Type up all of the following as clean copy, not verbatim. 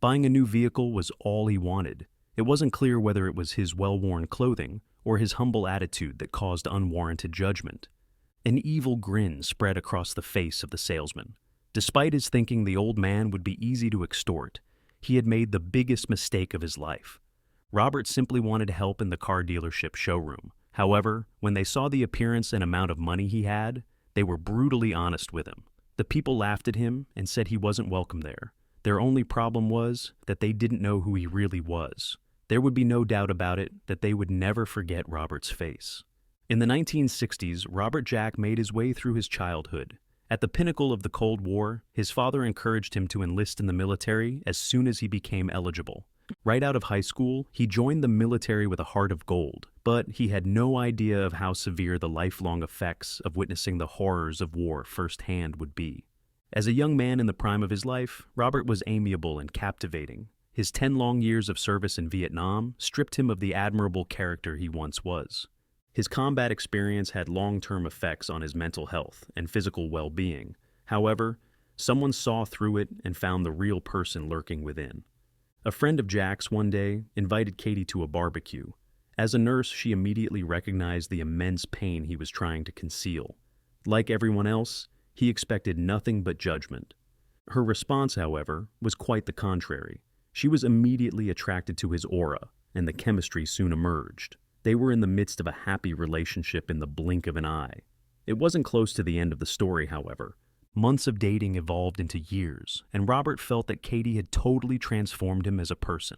Buying a new vehicle was all he wanted. It wasn't clear whether it was his well-worn clothing or his humble attitude that caused unwarranted judgment. An evil grin spread across the face of the salesman. Despite his thinking the old man would be easy to extort, he had made the biggest mistake of his life. Robert simply wanted help in the car dealership showroom. However, when they saw the appearance and amount of money he had, they were brutally honest with him. The people laughed at him and said he wasn't welcome there. Their only problem was that they didn't know who he really was. There would be no doubt about it that they would never forget Robert's face. In the 1960s, Robert Jack made his way through his childhood. At the pinnacle of the Cold War, his father encouraged him to enlist in the military as soon as he became eligible. Right out of high school, he joined the military with a heart of gold, but he had no idea of how severe the lifelong effects of witnessing the horrors of war firsthand would be. As a young man in the prime of his life, Robert was amiable and captivating. His 10 long years of service in Vietnam stripped him of the admirable character he once was. His combat experience had long-term effects on his mental health and physical well-being. However, someone saw through it and found the real person lurking within. A friend of Jack's one day invited Katie to a barbecue. As a nurse, she immediately recognized the immense pain he was trying to conceal. Like everyone else, he expected nothing but judgment. Her response, however, was quite the contrary. She was immediately attracted to his aura, and the chemistry soon emerged. They were in the midst of a happy relationship in the blink of an eye. It wasn't close to the end of the story, however. Months of dating evolved into years, and Robert felt that Katie had totally transformed him as a person.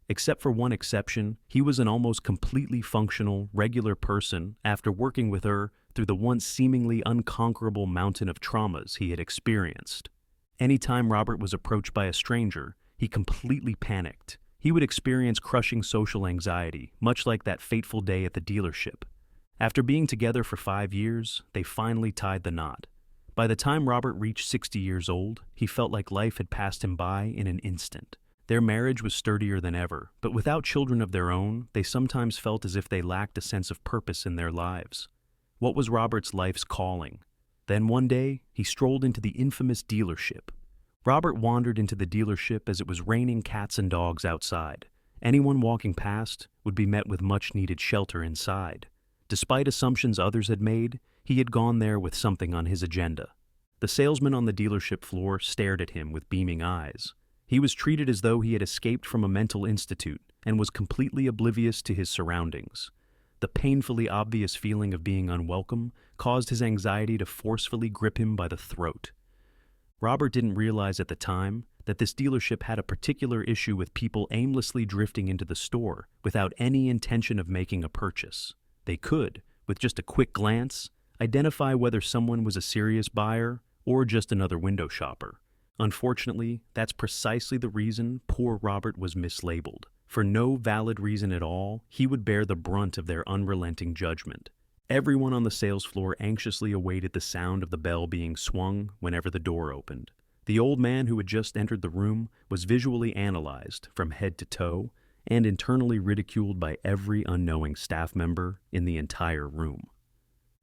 Except for one exception, he was an almost completely functional, regular person after working with her through the once seemingly unconquerable mountain of traumas he had experienced. Anytime Robert was approached by a stranger, he completely panicked. He would experience crushing social anxiety, much like that fateful day at the dealership. After being together for 5 years, they finally tied the knot. By the time Robert reached 60 years old, he felt like life had passed him by in an instant. Their marriage was sturdier than ever, but without children of their own, they sometimes felt as if they lacked a sense of purpose in their lives. What was Robert's life's calling? Then one day, he strolled into the infamous dealership. Robert wandered into the dealership as it was raining cats and dogs outside. Anyone walking past would be met with much-needed shelter inside. Despite assumptions others had made, he had gone there with something on his agenda. The salesman on the dealership floor stared at him with beaming eyes. He was treated as though he had escaped from a mental institute and was completely oblivious to his surroundings. The painfully obvious feeling of being unwelcome caused his anxiety to forcefully grip him by the throat. Robert didn't realize at the time that this dealership had a particular issue with people aimlessly drifting into the store without any intention of making a purchase. They could, with just a quick glance, identify whether someone was a serious buyer or just another window shopper. Unfortunately, that's precisely the reason poor Robert was mislabeled. For no valid reason at all, he would bear the brunt of their unrelenting judgment. Everyone on the sales floor anxiously awaited the sound of the bell being swung whenever the door opened. The old man who had just entered the room was visually analyzed from head to toe and internally ridiculed by every unknowing staff member in the entire room.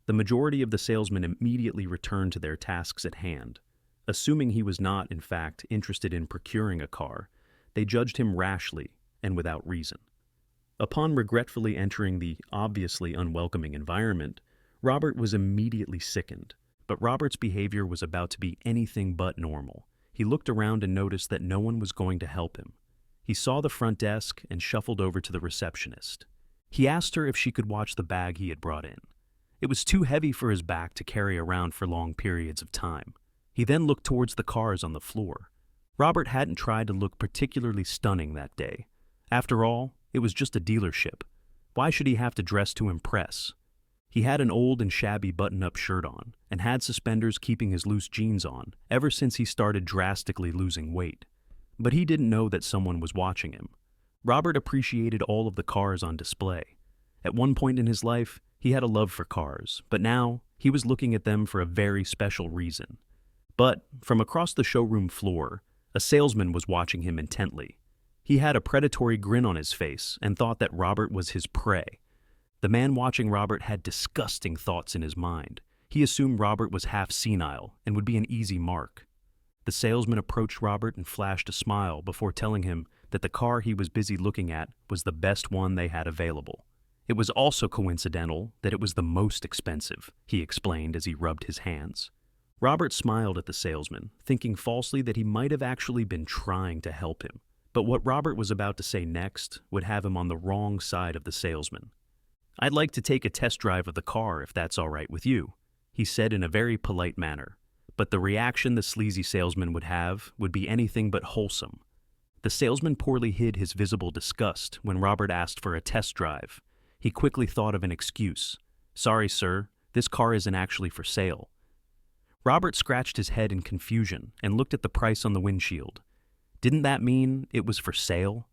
The majority of the salesmen immediately returned to their tasks at hand. Assuming he was not, in fact, interested in procuring a car, they judged him rashly and without reason. Upon regretfully entering the obviously unwelcoming environment, Robert was immediately sickened. But Robert's behavior was about to be anything but normal. He looked around and noticed that no one was going to help him. He saw the front desk and shuffled over to the receptionist. He asked her if she could watch the bag he had brought in. It was too heavy for his back to carry around for long periods of time. He then looked towards the cars on the floor. Robert hadn't tried to look particularly stunning that day. After all, it was just a dealership. Why should he have to dress to impress? He had an old and shabby button-up shirt on, and had suspenders keeping his loose jeans on ever since he started drastically losing weight. But he didn't know that someone was watching him. Robert appreciated all of the cars on display. At one point in his life, he had a love for cars, but now he was looking at them for a very special reason. But from across the showroom floor, a salesman was watching him intently. He had a predatory grin on his face and thought that Robert was his prey. The man watching Robert had disgusting thoughts in his mind. He assumed Robert was half senile and would be an easy mark. The salesman approached Robert and flashed a smile before telling him that the car he was busy looking at was the best one they had available. It was also coincidental that it was the most expensive, he explained as he rubbed his hands. Robert smiled at the salesman, thinking falsely that he might have actually been trying to help him. But what Robert was about to say next would have him on the wrong side of the salesman. "I'd like to take a test drive of the car if that's all right with you," he said in a very polite manner. But the reaction the sleazy salesman would have would be anything but wholesome. The salesman poorly hid his visible disgust when Robert asked for a test drive. He quickly thought of an excuse. "Sorry, sir, this car isn't actually for sale." Robert scratched his head in confusion and looked at the price on the windshield. Didn't that mean it was for sale?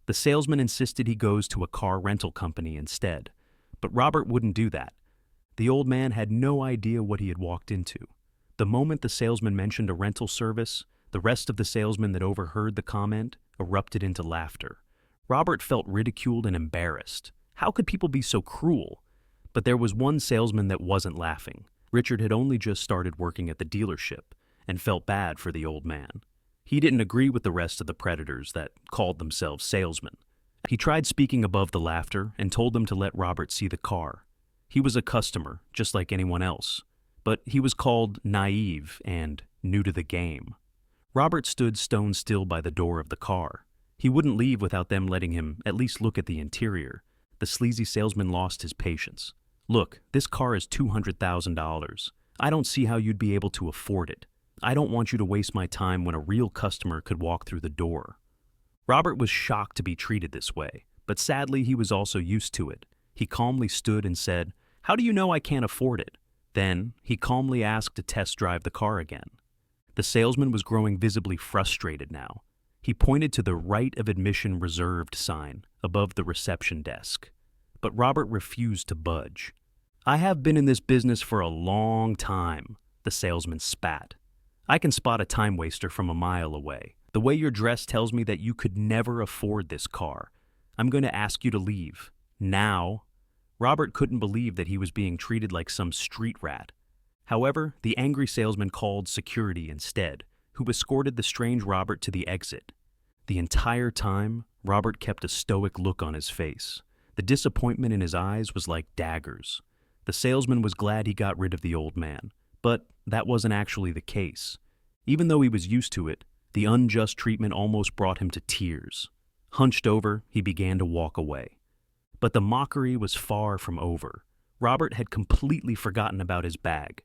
The salesman insisted he goes to a car rental company instead, but Robert wouldn't do that. The old man had no idea what he had walked into. The moment the salesman mentioned a rental service, the rest of the salesmen that overheard the comment erupted into laughter. Robert felt ridiculed and embarrassed. How could people be so cruel? But there was one salesman that wasn't laughing. Richard had only just started working at the dealership and felt bad for the old man. He didn't agree with the rest of the predators that called themselves salesmen. He tried speaking above the laughter and told them to let Robert see the car. He was a customer, just like anyone else, but he was called naive and new to the game. Robert stood stone still by the door of the car. He wouldn't leave without them letting him at least look at the interior. The sleazy salesman lost his patience. "Look, this car is $200,000. I don't see how you'd be able to afford it. I don't want you to waste my time when a real customer could walk through the door." Robert was shocked to be treated this way, but sadly he was also used to it. He calmly stood and said, "How do you know I can't afford it?" Then he calmly asked to test drive the car again. The salesman was growing visibly frustrated now. He pointed to the right of admission reserved sign above the reception desk. But Robert refused to budge. "I have been in this business for a long time," the salesman spat. "I can spot a time waster from a mile away. The way you're dressed tells me that you could never afford this car. I'm going to ask you to leave. Now." Robert couldn't believe that he was being treated like some street rat. However, the angry salesman called security instead, who escorted the strange Robert to the exit. The entire time, Robert kept a stoic look on his face. The disappointment in his eyes was like daggers. The salesman was glad he got rid of the old man, but that wasn't actually the case. Even though he was used to it, the unjust treatment almost brought him to tears. Hunched over, he began to walk away. But the mockery was far from over. Robert had completely forgotten about his bag.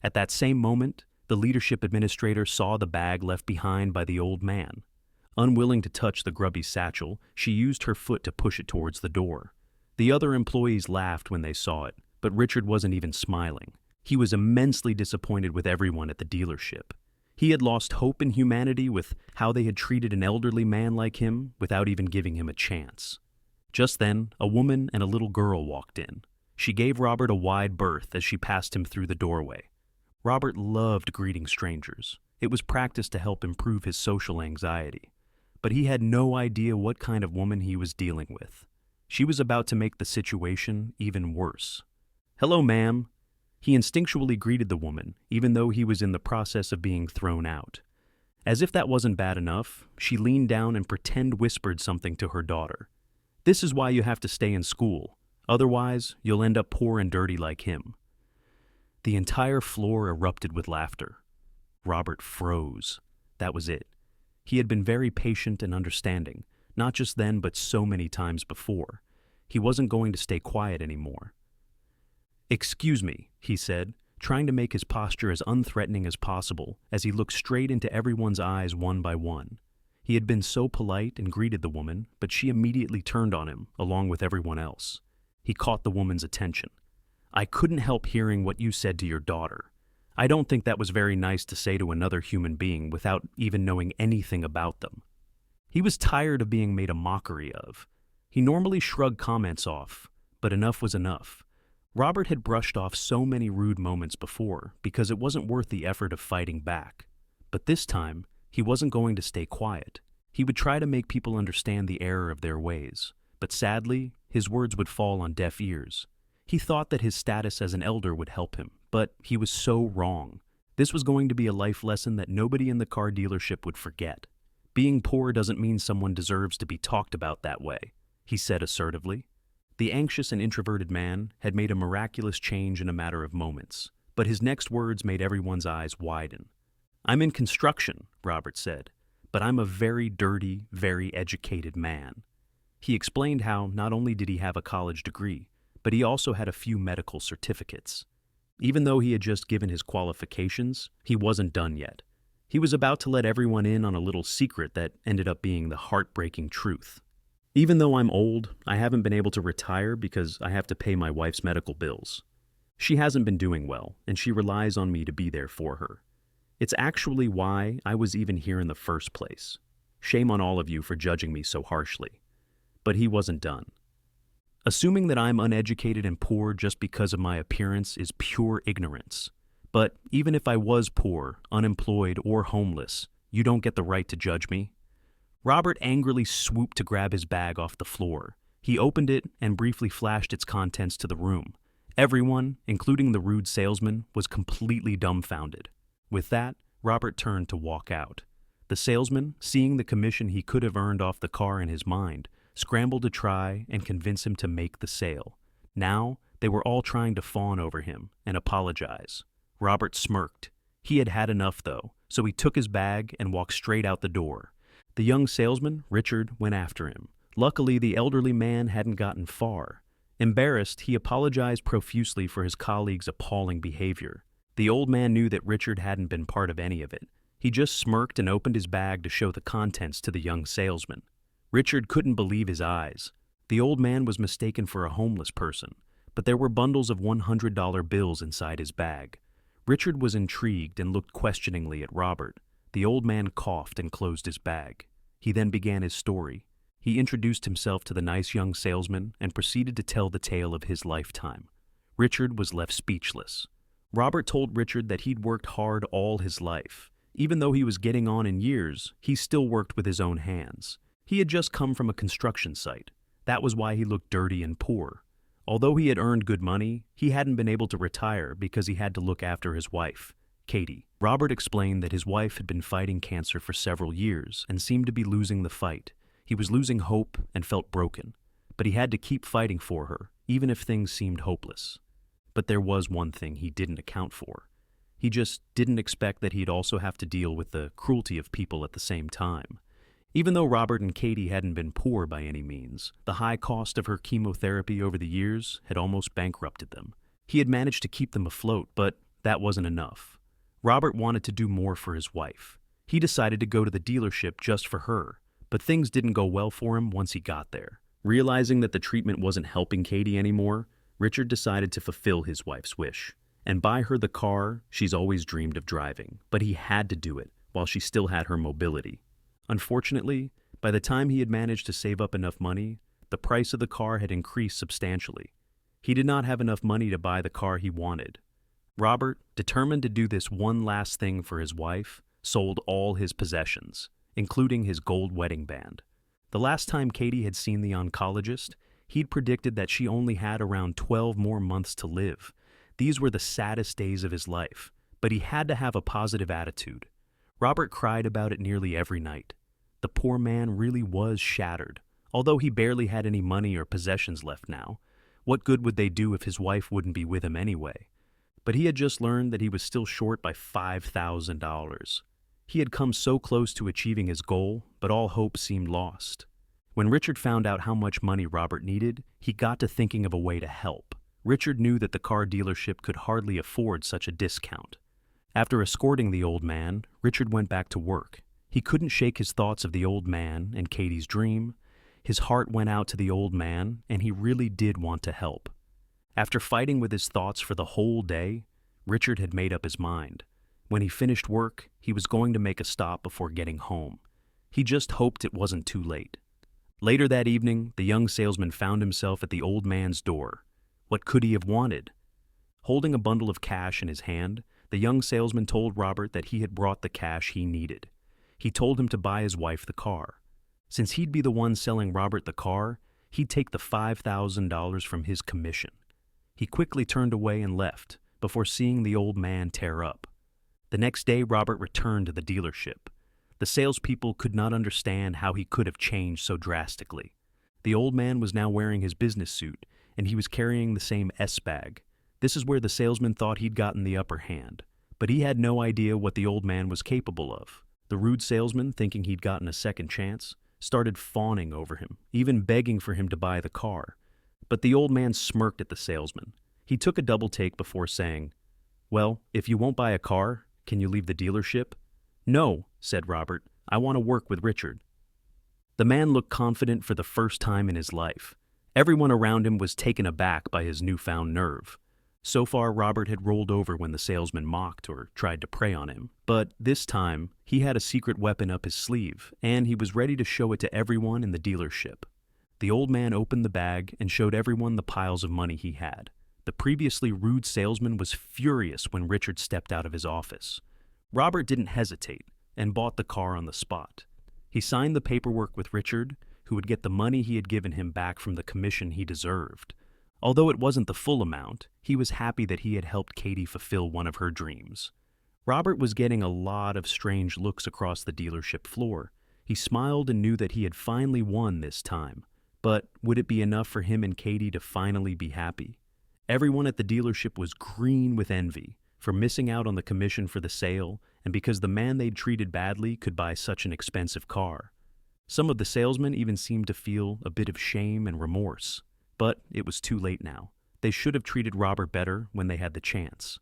At that same moment, the leadership administrator saw the bag left behind by the old man. Unwilling to touch the grubby satchel, she used her foot to push it towards the door. The other employees laughed when they saw it, but Richard wasn't even smiling. He was immensely disappointed with everyone at the dealership. He had lost hope in humanity with how they had treated an elderly man like him without even giving him a chance. Just then, a woman and a little girl walked in. She gave Robert a wide berth as she passed him through the doorway. Robert loved greeting strangers. It was practiced to help improve his social anxiety. But he had no idea what kind of woman he was dealing with. She was about to make the situation even worse. "Hello, ma'am." He instinctually greeted the woman, even though he was in the process of being thrown out. As if that wasn't bad enough, she leaned down and pretend whispered something to her daughter. "This is why you have to stay in school. Otherwise, you'll end up poor and dirty like him." The entire floor erupted with laughter. Robert froze. That was it. He had been very patient and understanding, not just then but so many times before. He wasn't going to stay quiet anymore. "Excuse me," he said, trying to make his posture as unthreatening as possible as he looked straight into everyone's eyes one by one. He had been so polite and greeted the woman, but she immediately turned on him, along with everyone else. He caught the woman's attention. "I couldn't help hearing what you said to your daughter. I don't think that was very nice to say to another human being without even knowing anything about them." He was tired of being made a mockery of. He normally shrugged comments off, but enough was enough. Robert had brushed off so many rude moments before because it wasn't worth the effort of fighting back. But this time, he wasn't going to stay quiet. He would try to make people understand the error of their ways, but sadly, his words would fall on deaf ears. He thought that his status as an elder would help him, but he was so wrong. This was going to be a life lesson that nobody in the car dealership would forget. Being poor doesn't mean someone deserves to be talked about that way, he said assertively. The anxious and introverted man had made a miraculous change in a matter of moments, but his next words made everyone's eyes widen. I'm in construction, Robert said, but I'm a very dirty, very educated man. He explained how not only did he have a college degree, but he also had a few medical certificates. Even though he had just given his qualifications, he wasn't done yet. He was about to let everyone in on a little secret that ended up being the heartbreaking truth. Even though I'm old, I haven't been able to retire because I have to pay my wife's medical bills. She hasn't been doing well, and she relies on me to be there for her. It's actually why I was even here in the first place. Shame on all of you for judging me so harshly. But he wasn't done. Assuming that I'm uneducated and poor just because of my appearance is pure ignorance. But even if I was poor, unemployed, or homeless, you don't get the right to judge me. Robert angrily swooped to grab his bag off the floor. He opened it and briefly flashed its contents to the room. Everyone, including the rude salesman, was completely dumbfounded. With that, Robert turned to walk out. The salesman, seeing the commission he could have earned off the car in his mind, scrambled to try and convince him to make the sale. Now, they were all trying to fawn over him and apologize. Robert smirked. He had had enough, though, so he took his bag and walked straight out the door. The young salesman, Richard, went after him. Luckily, the elderly man hadn't gotten far. Embarrassed, he apologized profusely for his colleague's appalling behavior. The old man knew that Richard hadn't been part of any of it. He just smirked and opened his bag to show the contents to the young salesman. Richard couldn't believe his eyes. The old man was mistaken for a homeless person, but there were bundles of $100 bills inside his bag. Richard was intrigued and looked questioningly at Robert. The old man coughed and closed his bag. He then began his story. He introduced himself to the nice young salesman and proceeded to tell the tale of his lifetime. Richard was left speechless. Robert told Richard that he'd worked hard all his life. Even though he was getting on in years, he still worked with his own hands. He had just come from a construction site. That was why he looked dirty and poor. Although he had earned good money, he hadn't been able to retire because he had to look after his wife, Katie. Robert explained that his wife had been fighting cancer for several years and seemed to be losing the fight. He was losing hope and felt broken, but he had to keep fighting for her, even if things seemed hopeless. But there was one thing he didn't account for. He just didn't expect that he'd also have to deal with the cruelty of people at the same time. Even though Robert and Katie hadn't been poor by any means, the high cost of her chemotherapy over the years had almost bankrupted them. He had managed to keep them afloat, but that wasn't enough. Robert wanted to do more for his wife. He decided to go to the dealership just for her, but things didn't go well for him once he got there. Realizing that the treatment wasn't helping Katie anymore, Richard decided to fulfill his wife's wish and buy her the car she's always dreamed of driving, but he had to do it while she still had her mobility. Unfortunately, by the time he had managed to save up enough money, the price of the car had increased substantially. He did not have enough money to buy the car he wanted. Robert, determined to do this one last thing for his wife, sold all his possessions, including his gold wedding band. The last time Katie had seen the oncologist, he'd predicted that she only had around 12 more months to live. These were the saddest days of his life, but he had to have a positive attitude. Robert cried about it nearly every night. The poor man really was shattered. Although he barely had any money or possessions left now, what good would they do if his wife wouldn't be with him anyway? But he had just learned that he was still short by $5,000. He had come so close to achieving his goal, but all hope seemed lost. When Richard found out how much money Robert needed, he got to thinking of a way to help. Richard knew that the car dealership could hardly afford such a discount. After escorting the old man, Richard went back to work. He couldn't shake his thoughts of the old man and Katie's dream. His heart went out to the old man, and he really did want to help. After fighting with his thoughts for the whole day, Richard had made up his mind. When he finished work, he was going to make a stop before getting home. He just hoped it wasn't too late. Later that evening, the young salesman found himself at the old man's door. What could he have wanted? Holding a bundle of cash in his hand, the young salesman told Robert that he had brought the cash he needed. He told him to buy his wife the car. Since he'd be the one selling Robert the car, he'd take the $5,000 from his commission. He quickly turned away and left, before seeing the old man tear up. The next day, Robert returned to the dealership. The salespeople could not understand how he could have changed so drastically. The old man was now wearing his business suit, and he was carrying the same S-bag. This is where the salesman thought he'd gotten the upper hand, but he had no idea what the old man was capable of. The rude salesman, thinking he'd gotten a second chance, started fawning over him, even begging for him to buy the car. But the old man smirked at the salesman. He took a double take before saying, "Well, if you won't buy a car, can you leave the dealership?" "No," said Robert. "I want to work with Richard." The man looked confident for the first time in his life. Everyone around him was taken aback by his newfound nerve. So far, Robert had rolled over when the salesman mocked or tried to prey on him. But this time, he had a secret weapon up his sleeve, and he was ready to show it to everyone in the dealership. The old man opened the bag and showed everyone the piles of money he had. The previously rude salesman was furious when Richard stepped out of his office. Robert didn't hesitate and bought the car on the spot. He signed the paperwork with Richard, who would get the money he had given him back from the commission he deserved. Although it wasn't the full amount, he was happy that he had helped Katie fulfill one of her dreams. Robert was getting a lot of strange looks across the dealership floor. He smiled and knew that he had finally won this time. But would it be enough for him and Katie to finally be happy? Everyone at the dealership was green with envy for missing out on the commission for the sale and because the man they'd treated badly could buy such an expensive car. Some of the salesmen even seemed to feel a bit of shame and remorse. But it was too late now. They should have treated Robert better when they had the chance.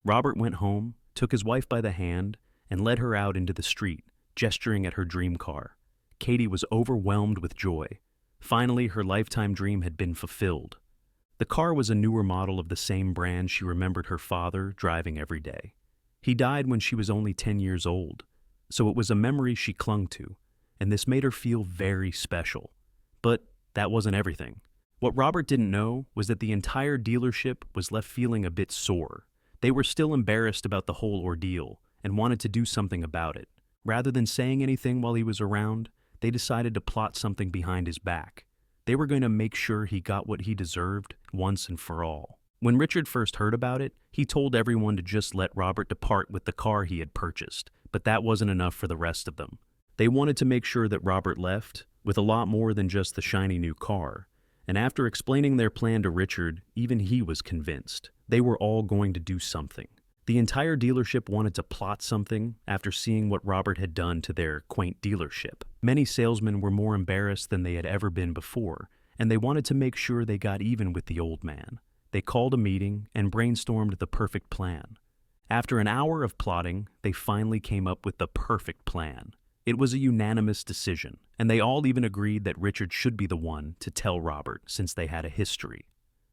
Robert went home, took his wife by the hand, and led her out into the street, gesturing at her dream car. Katie was overwhelmed with joy. Finally, her lifetime dream had been fulfilled. The car was a newer model of the same brand she remembered her father driving every day. He died when she was only 10 years old, so it was a memory she clung to, and this made her feel very special. But that wasn't everything. What Robert didn't know was that the entire dealership was left feeling a bit sore. They were still embarrassed about the whole ordeal and wanted to do something about it. Rather than saying anything while he was around, they decided to plot something behind his back. They were going to make sure he got what he deserved once and for all. When Richard first heard about it, he told everyone to just let Robert depart with the car he had purchased, but that wasn't enough for the rest of them. They wanted to make sure that Robert left with a lot more than just the shiny new car. And after explaining their plan to Richard, even he was convinced. They were all going to do something. The entire dealership wanted to plot something after seeing what Robert had done to their quaint dealership. Many salesmen were more embarrassed than they had ever been before, and they wanted to make sure they got even with the old man. They called a meeting and brainstormed the perfect plan. After an hour of plotting, they finally came up with the perfect plan. It was a unanimous decision, and they all even agreed that Richard should be the one to tell Robert since they had a history.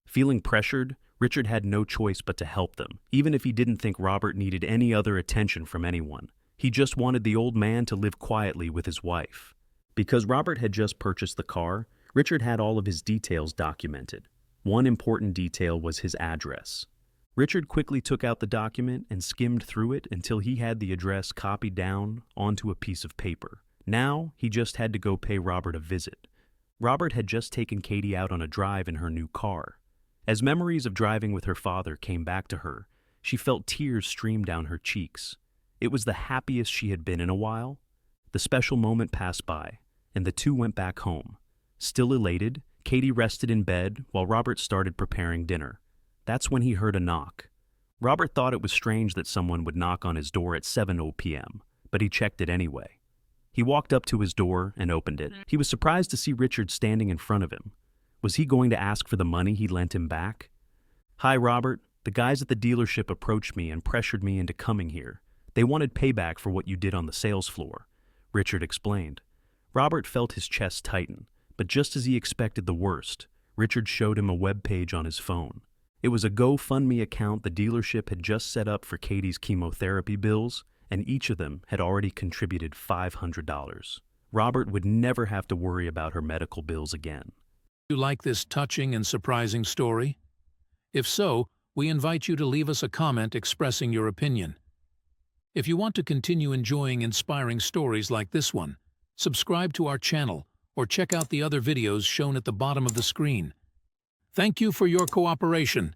Feeling pressured, Richard had no choice but to help them, even if he didn't think Robert needed any other attention from anyone. He just wanted the old man to live quietly with his wife. Because Robert had just purchased the car, Richard had all of his details documented. One important detail was his address. Richard quickly took out the document and skimmed through it until he had the address copied down onto a piece of paper. Now, he just had to go pay Robert a visit. Robert had just taken Katie out on a drive in her new car. As memories of driving with her father came back to her, she felt tears stream down her cheeks. It was the happiest she had been in a while. The special moment passed by, and the two went back home. Still elated, Katie rested in bed while Robert started preparing dinner. That's when he heard a knock. Robert thought it was strange that someone would knock on his door at 7:00 p.m., but he checked it anyway. He walked up to his door and opened it. He was surprised to see Richard standing in front of him. Was he going to ask for the money he lent him back? "Hi, Robert. The guys at the dealership approached me and pressured me into coming here. They wanted payback for what you did on the sales floor," Richard explained. Robert felt his chest tighten, but just as he expected the worst, Richard showed him a web page on his phone. It was a GoFundMe account the dealership had just set up for Katie's chemotherapy bills, and each of them had already contributed $500. Robert would never have to worry about her medical bills again. You like this touching and surprising story? If so, we invite you to leave us a comment expressing your opinion. If you want to continue enjoying inspiring stories like this one, subscribe to our channel or check out the other videos shown at the bottom of the screen. Thank you for your cooperation.